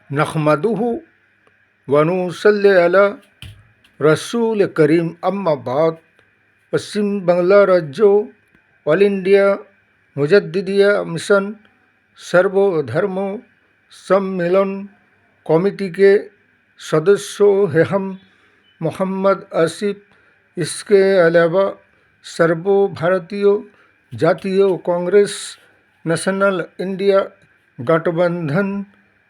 नहमदुहु व नुसल्ली अला रसूल करीम अम्मा बाद। पश्चिम बंगला राज्य ऑल इंडिया मुजद्दिदिया मिशन सर्वधर्म सम्मेलन कमेटी के सदस्यों हैं हम मोहम्मद आसिफ। इसके अलावा सर्व भारतीय जातीय कांग्रेस नेशनल इंडिया गठबंधन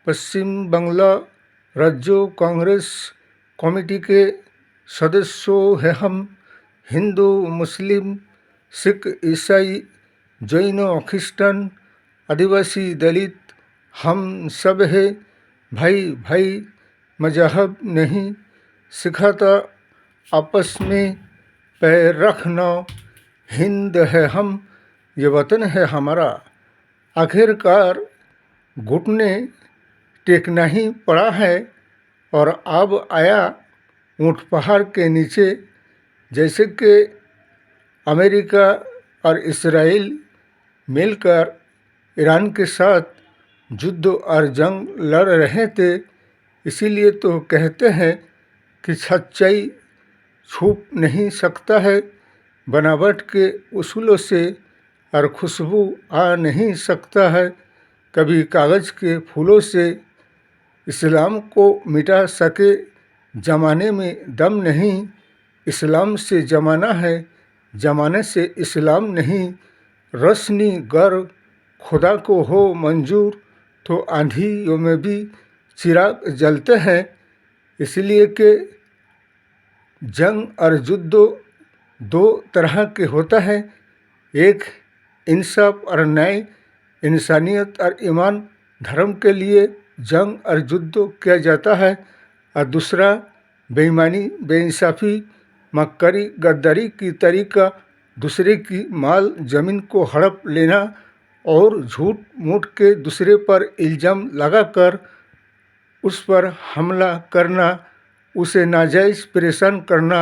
पश्चिम बंगला राज्य कांग्रेस कमेटी के सदस्यों हैं हम हिंदू मुस्लिम सिख ईसाई जैन क्रिश्चन आदिवासी दलित हम सब है भाई भाई। मजहब नहीं सिखाता आपस में पैर रखना। हिंद है हम ये वतन है हमारा। आखिरकार घुटने टेकना ही पड़ा है और अब आया ऊँट पहाड़ के नीचे। जैसे कि अमेरिका और इसराइल मिलकर ईरान के साथ युद्ध और जंग लड़ रहे थे, इसीलिए तो कहते हैं कि सच्चाई छुप नहीं सकता है बनावट के उसूलों से और खुशबू आ नहीं सकता है कभी कागज़ के फूलों से। इस्लाम को मिटा सके ज़माने में दम नहीं। इस्लाम से ज़माना है ज़माने से इस्लाम नहीं। रोशनी गर खुदा को हो मंजूर तो आंधियों में भी चिराग जलते हैं। इसलिए कि जंग और युद्ध दो तरह के होता है, एक इंसाफ और न्याय इंसानियत और ईमान धर्म के लिए जंग और युद्ध किया जाता है, और दूसरा बेईमानी बेइंसाफ़ी मक्कारी गद्दारी की तरीका दूसरे की माल ज़मीन को हड़प लेना और झूठ मूठ के दूसरे पर इल्ज़ाम लगाकर उस पर हमला करना, उसे नाजायज़ परेशान करना,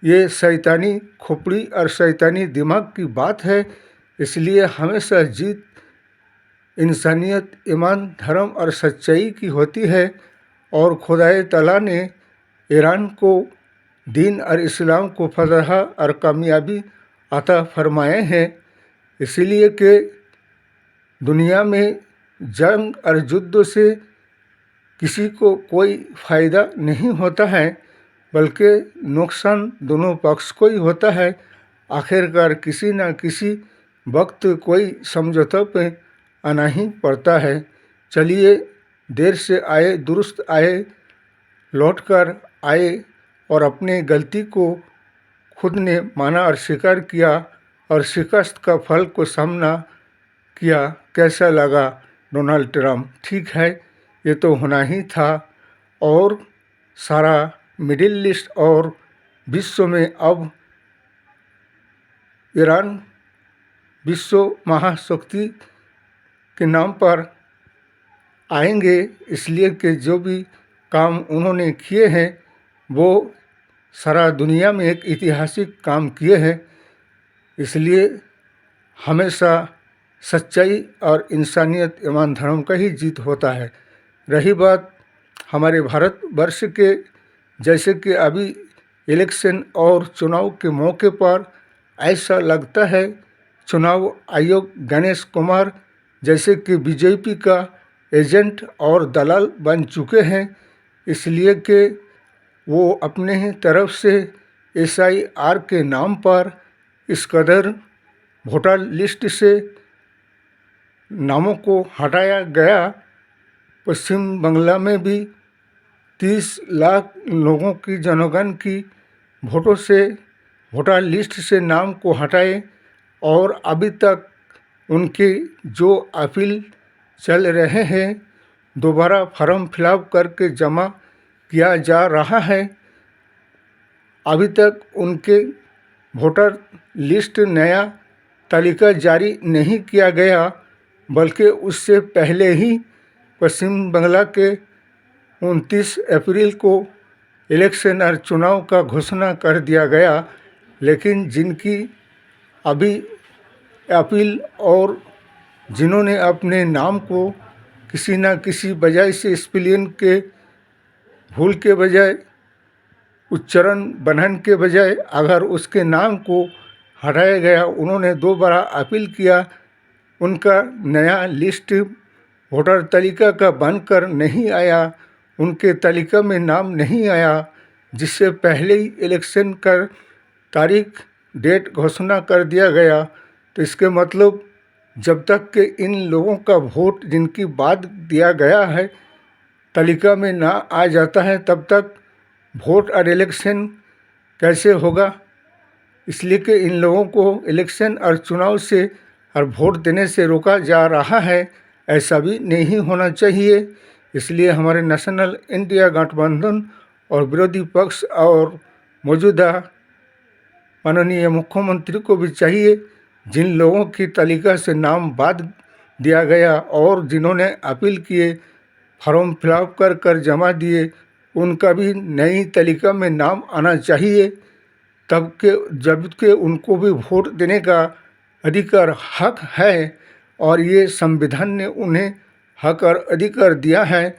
ये शैतानी खोपड़ी और शैतानी दिमाग की बात है। इसलिए हमेशा जीत इंसानियत ईमान धर्म और सच्चाई की होती है और खुदाए ताला ने ईरान को दीन और इस्लाम को फतह और कामयाबी अता फरमाए हैं। इसीलिए कि दुनिया में जंग और युद्ध से किसी को कोई फ़ायदा नहीं होता है, बल्कि नुकसान दोनों पक्ष को ही होता है। आखिरकार किसी न किसी वक्त कोई समझौते पे आना ही पड़ता है। चलिए, देर से आए दुरुस्त आए, लौट कर आए और अपने गलती को खुद ने माना और स्वीकार किया और शिकस्त का फल को सामना किया। कैसा लगा डोनाल्ड ट्रम्प? ठीक है, ये तो होना ही था। और सारा मिडिल ईस्ट और विश्व में अब ईरान विश्व महाशक्ति के नाम पर आएंगे, इसलिए कि जो भी काम उन्होंने किए हैं वो सारा दुनिया में एक ऐतिहासिक काम किए हैं। इसलिए हमेशा सच्चाई और इंसानियत ईमान धर्म का ही जीत होता है। रही बात हमारे भारतवर्ष के, जैसे कि अभी इलेक्शन और चुनाव के मौके पर ऐसा लगता है चुनाव आयोग गणेश कुमार जैसे कि बीजेपी का एजेंट और दलाल बन चुके हैं। इसलिए कि वो अपने ही तरफ से SIR के नाम पर इस कदर वोटर लिस्ट से नामों को हटाया गया। पश्चिम बंगला में भी 30 लाख लोगों की जनगणना की वोटों से वोटर लिस्ट से नाम को हटाए और अभी तक उनके जो अपील चल रहे हैं दोबारा फॉर्म फिलअप करके जमा किया जा रहा है। अभी तक उनके वोटर लिस्ट नया तालिका जारी नहीं किया गया, बल्कि उससे पहले ही पश्चिम बंगला के 29 अप्रैल को इलेक्शन और चुनाव का घोषणा कर दिया गया। लेकिन जिनकी अभी अपील और जिन्होंने अपने नाम को किसी न किसी वजह से स्पेलिंग के भूल के बजाय, उच्चारण बनन के बजाय अगर उसके नाम को हटाया गया। उन्होंने 2 बार अपील किया, उनका नया लिस्ट वोटर तालिका का बनकर नहीं आया, उनके तालिका में नाम नहीं आया, जिससे पहले ही इलेक्शन का तारीख डेट घोषणा कर दिया गया। तो इसके मतलब जब तक कि इन लोगों का वोट जिनकी बाद दिया गया है तालिका में ना आ जाता है, तब तक वोट और इलेक्शन कैसे होगा। इसलिए कि इन लोगों को इलेक्शन और चुनाव से और वोट देने से रोका जा रहा है। ऐसा भी नहीं होना चाहिए। इसलिए हमारे नेशनल इंडिया गठबंधन और विरोधी पक्ष और मौजूदा माननीय मुख्यमंत्री को भी चाहिए, जिन लोगों की तालिका से नाम बाद दिया गया और जिन्होंने अपील किए, फॉर्म फिलअप कर जमा दिए, उनका भी नई तालिका में नाम आना चाहिए। तब के जबकि उनको भी वोट देने का अधिकार हक है और ये संविधान ने उन्हें हक और अधिकार दिया है।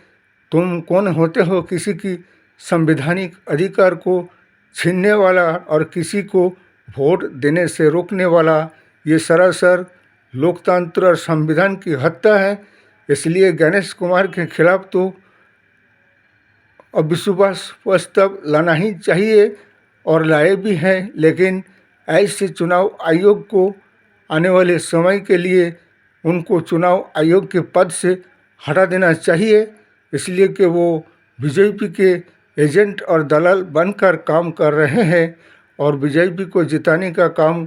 तुम कौन होते हो किसी की संवैधानिक अधिकार को छीनने वाला और किसी को वोट देने से रोकने वाला। ये सरासर लोकतंत्र और संविधान की हत्या है। इसलिए गणेश कुमार के खिलाफ तो अविश्वास प्रस्ताव लाना ही चाहिए और लाए भी हैं। लेकिन ऐसे चुनाव आयोग को आने वाले समय के लिए उनको चुनाव आयोग के पद से हटा देना चाहिए, इसलिए कि वो बीजेपी के एजेंट और दलाल बनकर काम कर रहे हैं और बीजेपी को जिताने का काम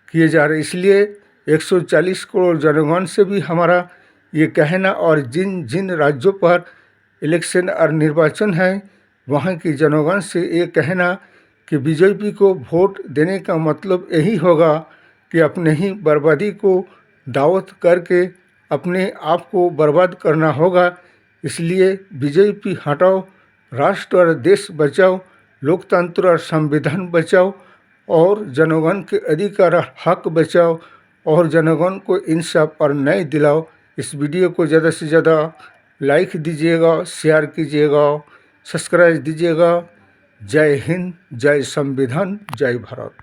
किए जा रहे। इसलिए 140 करोड़ जनगण से भी हमारा ये कहना और जिन जिन राज्यों पर इलेक्शन और निर्वाचन है वहाँ की जनगण से ये कहना कि बीजेपी को वोट देने का मतलब यही होगा कि अपने ही बर्बादी को दावत करके अपने आप को बर्बाद करना होगा। इसलिए बीजेपी हटाओ, राष्ट्र और देश बचाओ, लोकतंत्र और संविधान बचाओ और जनगण के अधिकार और हक बचाओ और जनगण को इंसाफ और न्याय दिलाओ। इस वीडियो को ज़्यादा से ज़्यादा लाइक दीजिएगा, शेयर कीजिएगा, सब्सक्राइब दीजिएगा। जय हिंद, जय संविधान, जय भारत।